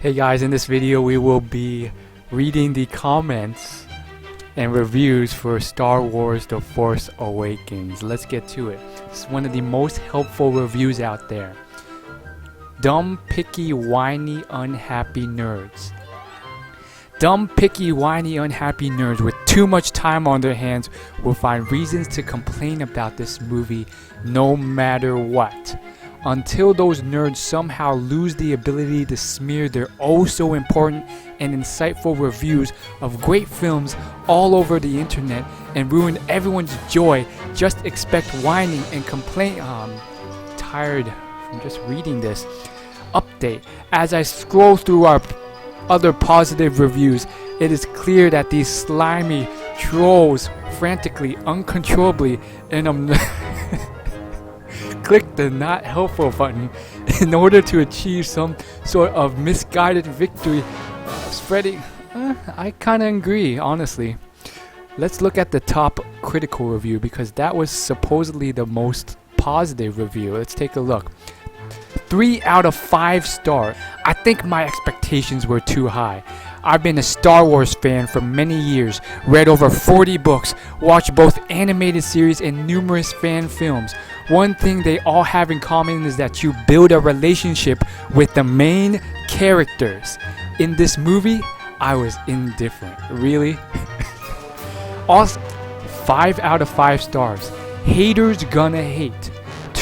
Hey guys, in this video we will be reading the comments and reviews for Star Wars The Force Awakens. Let's get to it. It's one of the most helpful reviews out there. Dumb, picky, whiny, unhappy nerds. Dumb, picky, whiny, unhappy nerds with too much time on their hands will find reasons to complain about this movie no matter what. Until those nerds somehow lose the ability to smear their oh so important and insightful reviews of great films all over the internet and ruin everyone's joy, just expect whining and complaint. I'm tired from just reading this. Update. As I scroll through our other positive reviews, it is clear that these slimy trolls frantically, uncontrollably, and click the not helpful button in order to achieve some sort of misguided victory spreading. I kinda agree, honestly. Let's look at the top critical review because that was supposedly the most positive review. Let's take a look. 3 out of 5 stars. I think my expectations were too high. I've been a Star Wars fan for many years, read over 40 books, watched both animated series and numerous fan films. One thing they all have in common is that you build a relationship with the main characters. In this movie, I was indifferent. Really? Also, 5 out of 5 stars. Haters gonna hate.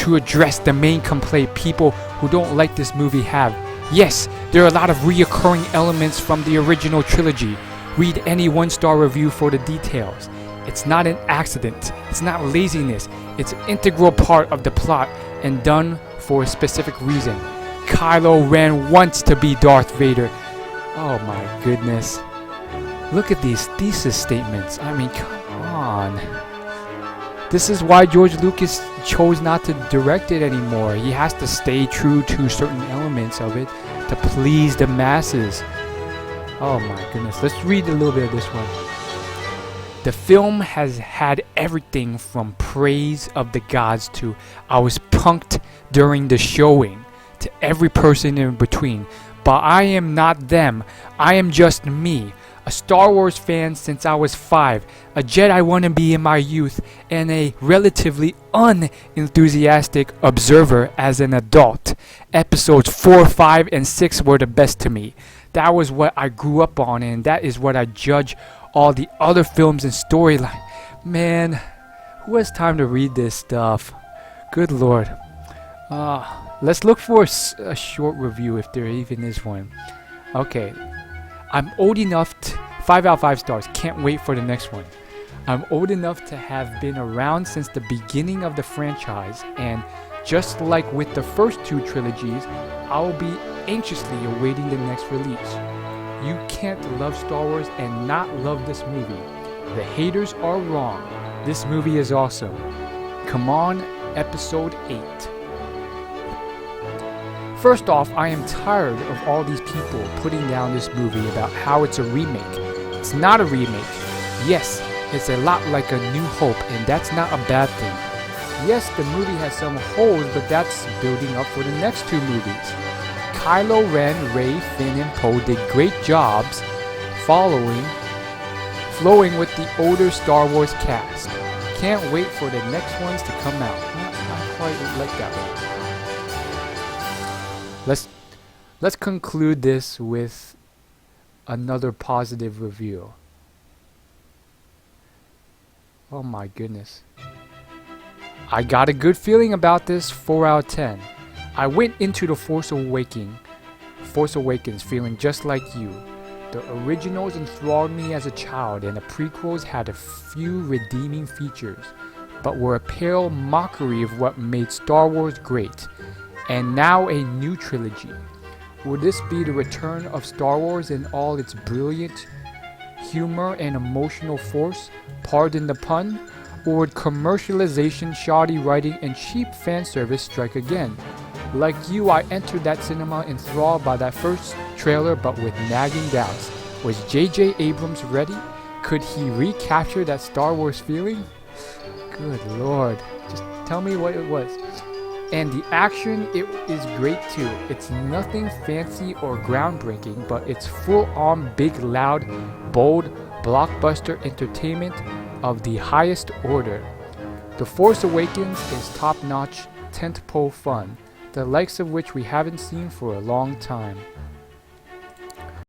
To address the main complaint people who don't like this movie have. Yes, there are a lot of reoccurring elements from the original trilogy. Read any 1-star review for the details. It's not an accident. It's not laziness. It's an integral part of the plot and done for a specific reason. Kylo Ren wants to be Darth Vader. Oh my goodness. Look at these thesis statements. I mean, come on. This is why George Lucas chose not to direct it anymore. He has to stay true to certain elements of it to please the masses. Oh my goodness. Let's read a little bit of this one. The film has had everything from praise of the gods to I was punked during the showing to every person in between. But I am not them. I am just me. A Star Wars fan since I was 5, a Jedi wannabe in my youth, and a relatively unenthusiastic observer as an adult. Episodes 4, 5, and 6 were the best to me. That was what I grew up on, and that is what I judge all the other films and storyline. Man, who has time to read this stuff? Good lord. Let's look for a short review if there even is one. Okay. I'm old enough to 5 out of 5 stars. Can't wait for the next one. I'm old enough to have been around since the beginning of the franchise, and just like with the first 2 trilogies, I will be anxiously awaiting the next release. You can't love Star Wars and not love this movie. The haters are wrong. This movie is awesome. Come on, Episode 8. First off, I am tired of all these people putting down this movie about how it's a remake. It's not a remake. Yes, it's a lot like A New Hope, and that's not a bad thing. Yes, the movie has some holes, but that's building up for the next 2 movies. Kylo Ren, Rey, Finn, and Poe did great jobs flowing with the older Star Wars cast. Can't wait for the next ones to come out. Not quite like that one. Let's conclude this with another positive review. Oh my goodness. I got a good feeling about this. 4 out of 10. I went into The Force Awakens feeling just like you. The originals enthralled me as a child, and the prequels had a few redeeming features, but were a pale mockery of what made Star Wars great. And now a new trilogy. Will this be the return of Star Wars in all its brilliant humor and emotional force, pardon the pun, or would commercialization, shoddy writing, and cheap fan service strike again? Like you, I entered that cinema enthralled by that first trailer but with nagging doubts. Was J.J. Abrams ready? Could he recapture that Star Wars feeling? Good lord. Just tell me what it was. And the action, it is great too. It's nothing fancy or groundbreaking, but it's full-on big, loud, bold, blockbuster entertainment of the highest order. The Force Awakens is top-notch, tentpole fun, the likes of which we haven't seen for a long time.